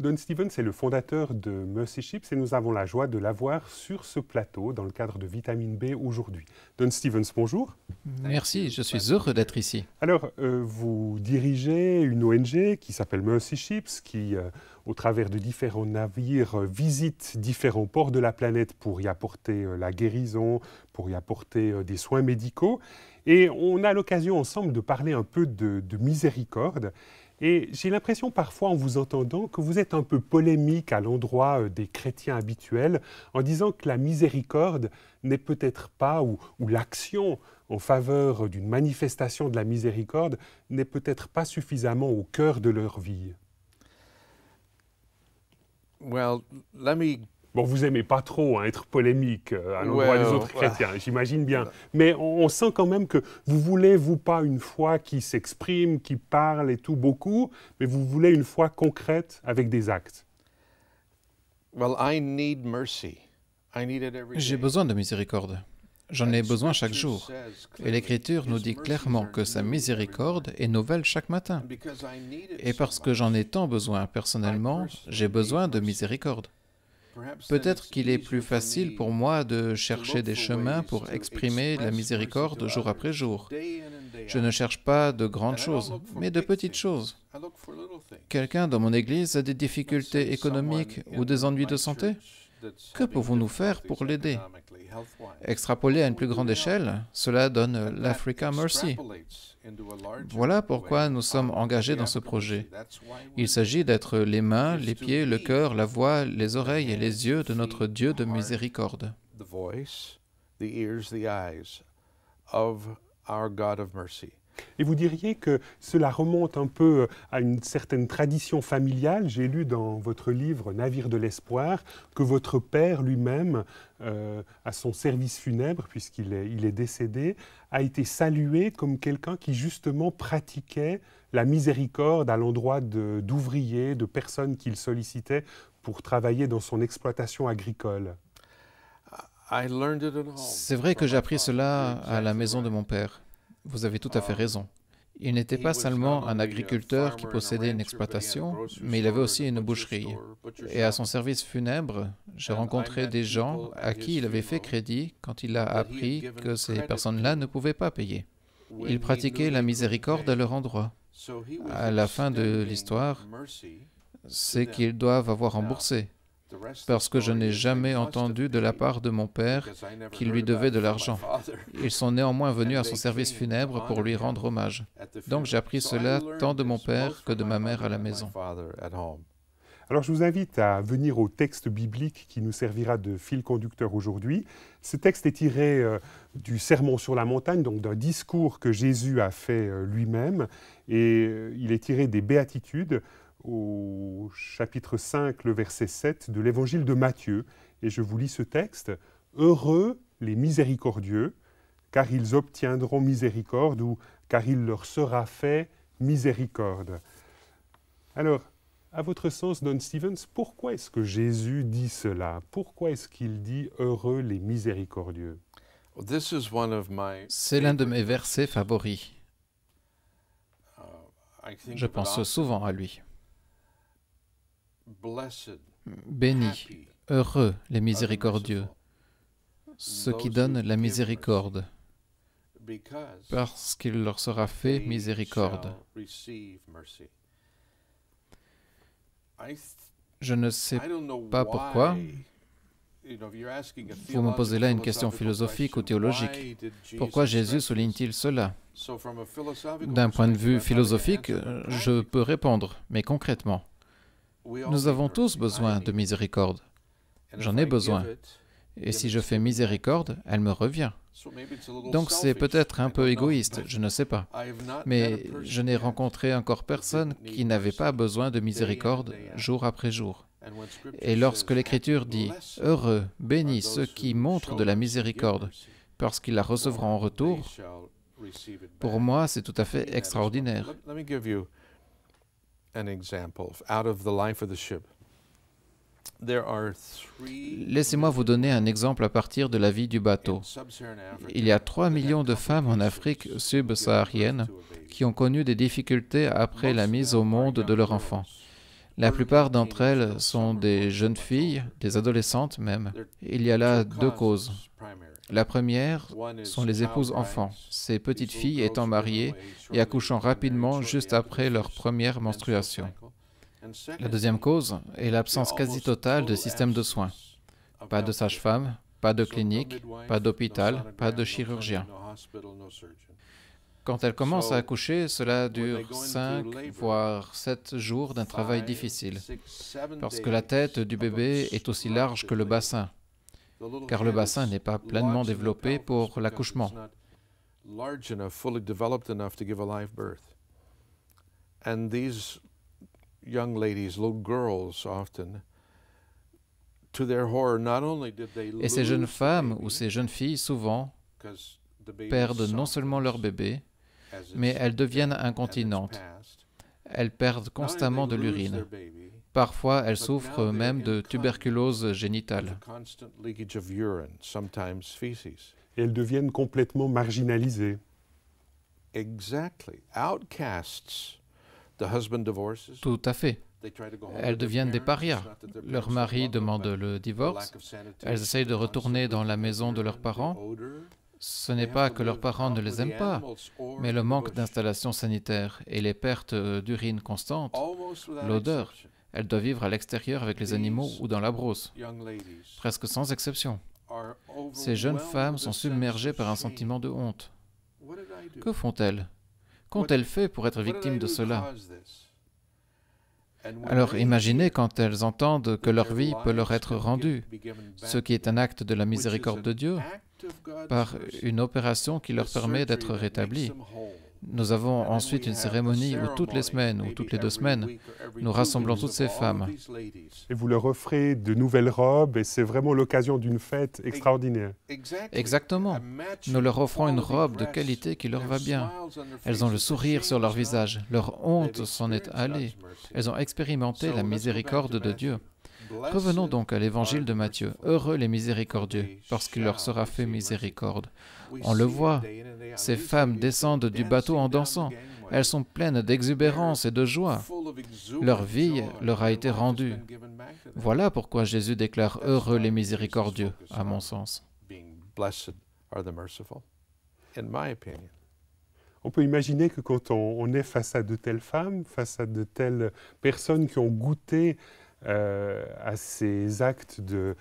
Don Stevens est le fondateur de Mercy Ships et nous avons la joie de l'avoir sur ce plateau dans le cadre de Vitamine B aujourd'hui. Don Stevens, bonjour. Merci, je suis heureux d'être ici. Alors, vous dirigez une ONG qui s'appelle Mercy Ships, qui, au travers de différents navires, visite différents ports de la planète pour y apporter la guérison, pour y apporter des soins médicaux. Et on a l'occasion ensemble de parler un peu de miséricorde. Et j'ai l'impression parfois en vous entendant que vous êtes un peu polémique à l'endroit des chrétiens habituels en disant que la miséricorde n'est peut-être pas, ou l'action en faveur d'une manifestation de la miséricorde n'est peut-être pas suffisamment au cœur de leur vie. Bon, vous n'aimez pas trop être polémique à l'endroit des autres chrétiens, j'imagine bien. Mais on sent quand même que vous voulez, vous, pas une foi qui s'exprime, qui parle et tout beaucoup, mais vous voulez une foi concrète avec des actes. J'ai besoin de miséricorde. J'en ai besoin chaque jour. Et l'Écriture nous dit clairement que sa miséricorde est nouvelle chaque matin. Et parce que j'en ai tant besoin personnellement, j'ai besoin de miséricorde. Peut-être qu'il est plus facile pour moi de chercher des chemins pour exprimer la miséricorde jour après jour. Je ne cherche pas de grandes choses, mais de petites choses. Quelqu'un dans mon église a des difficultés économiques ou des ennuis de santé? Que pouvons-nous faire pour l'aider? Extrapoler à une plus grande échelle, cela donne l'Africa Mercy. Voilà pourquoi nous sommes engagés dans ce projet. Il s'agit d'être les mains, les pieds, le cœur, la voix, les oreilles et les yeux de notre Dieu de miséricorde. Et vous diriez que cela remonte un peu à une certaine tradition familiale. J'ai lu dans votre livre « Navire de l'espoir » que votre père lui-même, à son service funèbre, puisqu'il est décédé, a été salué comme quelqu'un qui justement pratiquait la miséricorde à l'endroit d'ouvriers, de personnes qu'il sollicitait pour travailler dans son exploitation agricole. C'est vrai que j'ai appris cela à la maison de mon père. Vous avez tout à fait raison. Il n'était pas seulement un agriculteur qui possédait une exploitation, mais il avait aussi une boucherie. Et à son service funèbre, j'ai rencontré des gens à qui il avait fait crédit quand il a appris que ces personnes-là ne pouvaient pas payer. Il pratiquait la miséricorde à leur endroit. À la fin de l'histoire, c'est qu'ils doivent avoir remboursé, parce que je n'ai jamais entendu de la part de mon père qu'il lui devait de l'argent. Ils sont néanmoins venus à son service funèbre pour lui rendre hommage. Donc j'ai appris cela tant de mon père que de ma mère à la maison. Alors je vous invite à venir au texte biblique qui nous servira de fil conducteur aujourd'hui. Ce texte est tiré du Sermon sur la montagne, donc d'un discours que Jésus a fait lui-même, et il est tiré des Béatitudes, au chapitre 5, le verset 7 de l'évangile de Matthieu. Et je vous lis ce texte. « Heureux les miséricordieux, car ils obtiendront miséricorde, ou car il leur sera fait miséricorde. » Alors, à votre sens, Don Stevens, pourquoi est-ce que Jésus dit cela? Pourquoi est-ce qu'il dit « Heureux les miséricordieux » ? C'est l'un de mes versets favoris. Je pense souvent à lui. Bénis, heureux les miséricordieux, ceux qui donnent la miséricorde, parce qu'il leur sera fait miséricorde. Je ne sais pas pourquoi. Vous me posez là une question philosophique ou théologique. Pourquoi Jésus souligne-t-il cela? D'un point de vue philosophique, je peux répondre, mais concrètement, nous avons tous besoin de miséricorde. J'en ai besoin. Et si je fais miséricorde, elle me revient. Donc c'est peut-être un peu égoïste, je ne sais pas. Mais je n'ai rencontré encore personne qui n'avait pas besoin de miséricorde jour après jour. Et lorsque l'Écriture dit « Heureux, bénis ceux qui montrent de la miséricorde, parce qu'ils la recevront en retour », pour moi, c'est tout à fait extraordinaire. Laissez-moi vous donner un exemple à partir de la vie du bateau. Il y a 3 millions de femmes en Afrique subsaharienne qui ont connu des difficultés après la mise au monde de leur enfant. La plupart d'entre elles sont des jeunes filles, des adolescentes même. Il y a là deux causes. La première sont les épouses enfants, ces petites filles étant mariées et accouchant rapidement juste après leur première menstruation. La deuxième cause est l'absence quasi totale de système de soins. Pas de sage-femme, pas de clinique, pas d'hôpital, pas de chirurgien. Quand elles commencent à accoucher, cela dure 5 voire 7 jours d'un travail difficile, parce que la tête du bébé est aussi large que le bassin, car le bassin n'est pas pleinement développé pour l'accouchement. Et ces jeunes femmes ou ces jeunes filles, souvent, perdent non seulement leur bébé, mais elles deviennent incontinentes. Elles perdent constamment de l'urine. Parfois, elles souffrent même de tuberculose génitale. Et elles deviennent complètement marginalisées. Tout à fait. Elles deviennent des parias. Leur mari demande le divorce. Elles essayent de retourner dans la maison de leurs parents. Ce n'est pas que leurs parents ne les aiment pas, mais le manque d'installation sanitaire et les pertes d'urine constantes, l'odeur. Elles doivent vivre à l'extérieur avec les animaux ou dans la brousse, presque sans exception. Ces jeunes femmes sont submergées par un sentiment de honte. Que font-elles? Qu'ont-elles fait pour être victimes de cela? Alors imaginez quand elles entendent que leur vie peut leur être rendue, ce qui est un acte de la miséricorde de Dieu, par une opération qui leur permet d'être rétablis. Nous avons ensuite une cérémonie où toutes les semaines ou toutes les 2 semaines, nous rassemblons toutes ces femmes. Et vous leur offrez de nouvelles robes et c'est vraiment l'occasion d'une fête extraordinaire. Exactement. Nous leur offrons une robe de qualité qui leur va bien. Elles ont le sourire sur leur visage. Leur honte s'en est allée. Elles ont expérimenté la miséricorde de Dieu. Revenons donc à l'évangile de Matthieu. Heureux les miséricordieux, parce qu'il leur sera fait miséricorde. On le voit, ces femmes descendent du bateau en dansant. Elles sont pleines d'exubérance et de joie. Leur vie leur a été rendue. Voilà pourquoi Jésus déclare « Heureux les miséricordieux », à mon sens. On peut imaginer que quand on est face à de telles femmes, face à de telles personnes qui ont goûté à ces actes de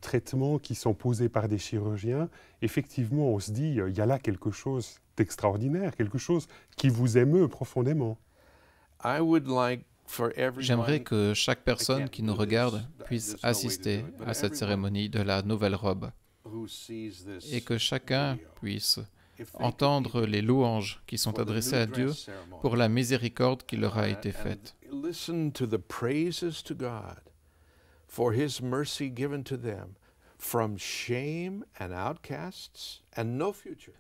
traitement qui sont posés par des chirurgiens, effectivement, on se dit, il y a là quelque chose d'extraordinaire, quelque chose qui vous émeut profondément. J'aimerais que chaque personne qui nous regarde puisse assister à cette cérémonie de la nouvelle robe et que chacun puisse entendre les louanges qui sont adressées à Dieu pour la miséricorde qui leur a été faite.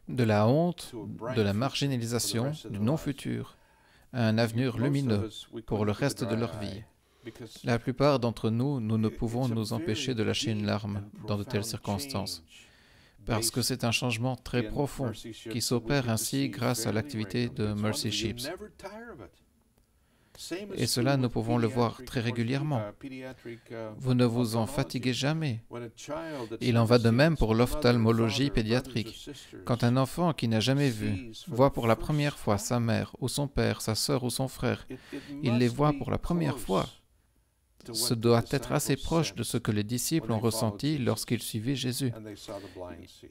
De la honte, de la marginalisation, du non-futur, à un avenir lumineux pour le reste de leur vie. La plupart d'entre nous, nous ne pouvons nous empêcher de lâcher une larme dans de telles circonstances, parce que c'est un changement très profond qui s'opère ainsi grâce à l'activité de Mercy Ships. Et cela, nous pouvons le voir très régulièrement. Vous ne vous en fatiguez jamais. Il en va de même pour l'ophtalmologie pédiatrique. Quand un enfant qui n'a jamais vu voit pour la première fois sa mère ou son père, sa sœur ou son frère, il les voit pour la première fois. Ce doit être assez proche de ce que les disciples ont ressenti lorsqu'ils suivaient Jésus.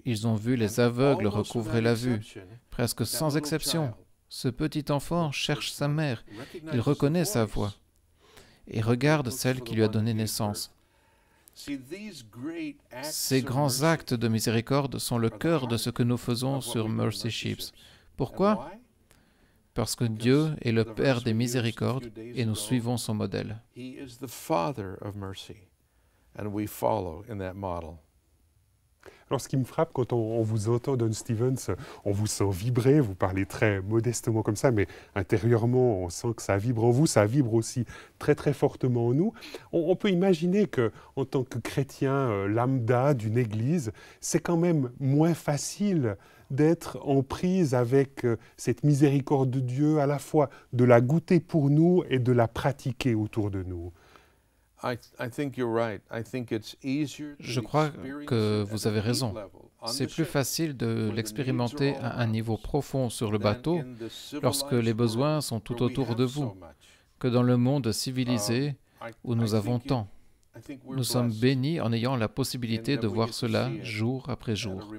Ils ont vu les aveugles recouvrer la vue, presque sans exception. Ce petit enfant cherche sa mère, il reconnaît sa voix et regarde celle qui lui a donné naissance. Ces grands actes de miséricorde sont le cœur de ce que nous faisons sur Mercy Ships. Pourquoi? Parce que Dieu est le Père des miséricordes et nous suivons son modèle. Alors, ce qui me frappe quand on vous entend, Don Stephens, on vous sent vibrer, vous parlez très modestement comme ça, mais intérieurement, on sent que ça vibre en vous, ça vibre aussi très très fortement en nous. On peut imaginer que, en tant que chrétien lambda d'une église, c'est quand même moins facile d'être en prise avec cette miséricorde de Dieu, à la fois de la goûter pour nous et de la pratiquer autour de nous. Je crois que vous avez raison. C'est plus facile de l'expérimenter à un niveau profond sur le bateau lorsque les besoins sont tout autour de vous que dans le monde civilisé où nous avons tant. Nous sommes bénis en ayant la possibilité de voir cela jour après jour.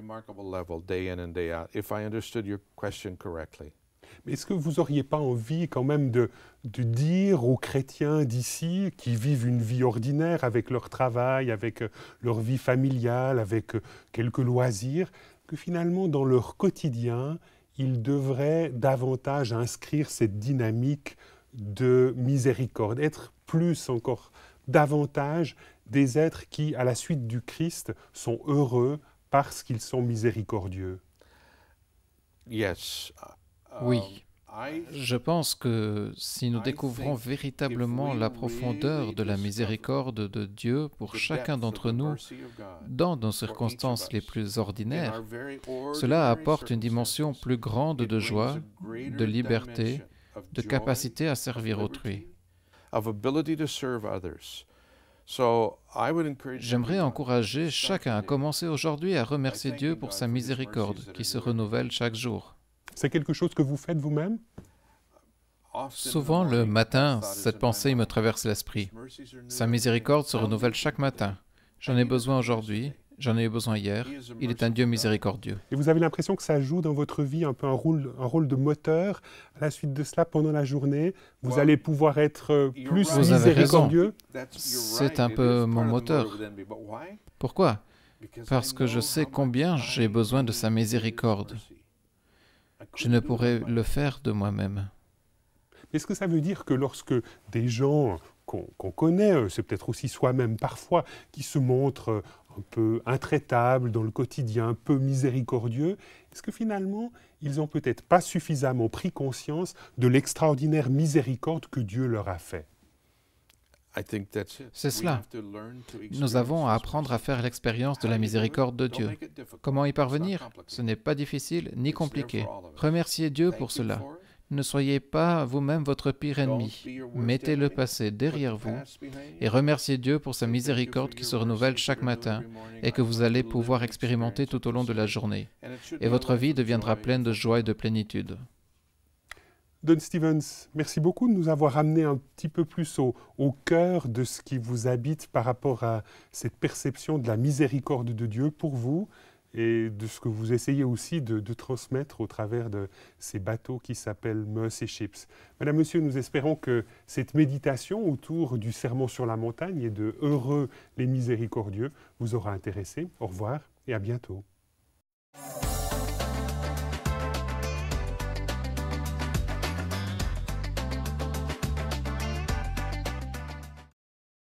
Mais est-ce que vous n'auriez pas envie quand même de dire aux chrétiens d'ici, qui vivent une vie ordinaire avec leur travail, avec leur vie familiale, avec quelques loisirs, que finalement dans leur quotidien, ils devraient davantage inscrire cette dynamique de miséricorde, être plus encore, davantage des êtres qui, à la suite du Christ, sont heureux parce qu'ils sont miséricordieux? Oui, je pense que si nous découvrons véritablement la profondeur de la miséricorde de Dieu pour chacun d'entre nous, dans nos circonstances les plus ordinaires, cela apporte une dimension plus grande de joie, de liberté, de capacité à servir autrui. J'aimerais encourager chacun à commencer aujourd'hui à remercier Dieu pour sa miséricorde qui se renouvelle chaque jour. C'est quelque chose que vous faites vous-même? Souvent, le matin, cette pensée me traverse l'esprit. Sa miséricorde se renouvelle chaque matin. J'en ai besoin aujourd'hui, j'en ai eu besoin hier. Il est un Dieu miséricordieux. Et vous avez l'impression que ça joue dans votre vie un peu un rôle de moteur? À la suite de cela, pendant la journée, vous allez pouvoir être plus miséricordieux? C'est un peu mon moteur. Pourquoi? Parce que je sais combien j'ai besoin de sa miséricorde. Je ne pourrais le faire de moi-même. Est-ce que ça veut dire que lorsque des gens qu'on connaît, c'est peut-être aussi soi-même parfois, qui se montrent un peu intraitables dans le quotidien, peu miséricordieux, est-ce que finalement, ils n'ont peut-être pas suffisamment pris conscience de l'extraordinaire miséricorde que Dieu leur a fait? C'est cela. Nous avons à apprendre à faire l'expérience de la miséricorde de Dieu. Comment y parvenir? Ce n'est pas difficile ni compliqué. Remerciez Dieu pour cela. Ne soyez pas vous-même votre pire ennemi. Mettez le passé derrière vous et remerciez Dieu pour sa miséricorde qui se renouvelle chaque matin et que vous allez pouvoir expérimenter tout au long de la journée. Et votre vie deviendra pleine de joie et de plénitude. Don Stephens, merci beaucoup de nous avoir amené un petit peu plus au cœur de ce qui vous habite par rapport à cette perception de la miséricorde de Dieu pour vous et de ce que vous essayez aussi de transmettre au travers de ces bateaux qui s'appellent Mercy Ships. Madame, Monsieur, nous espérons que cette méditation autour du sermon sur la montagne et de Heureux les miséricordieux vous aura intéressé. Au revoir et à bientôt.